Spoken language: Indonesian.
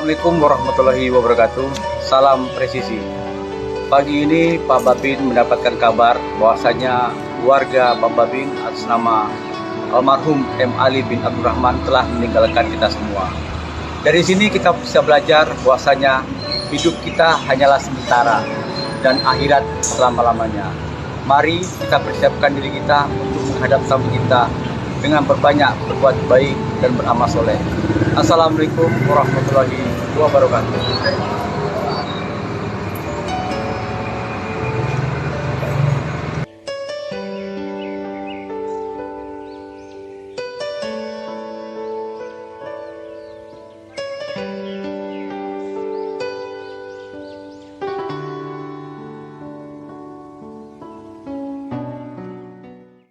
Assalamualaikum warahmatullahi wabarakatuh. Salam presisi. Pagi ini Pak Babin mendapatkan kabar bahwasanya warga Pak Babin atas nama almarhum M. Ali bin Abdurrahman telah meninggalkan kita semua. Dari sini kita bisa belajar bahwasanya hidup kita hanyalah sementara dan akhirat selama-lamanya. Mari kita persiapkan diri kita untuk menghadap tamu kita dengan berbanyak berbuat baik dan beramal soleh. Assalamualaikum warahmatullahi wabarakatuh.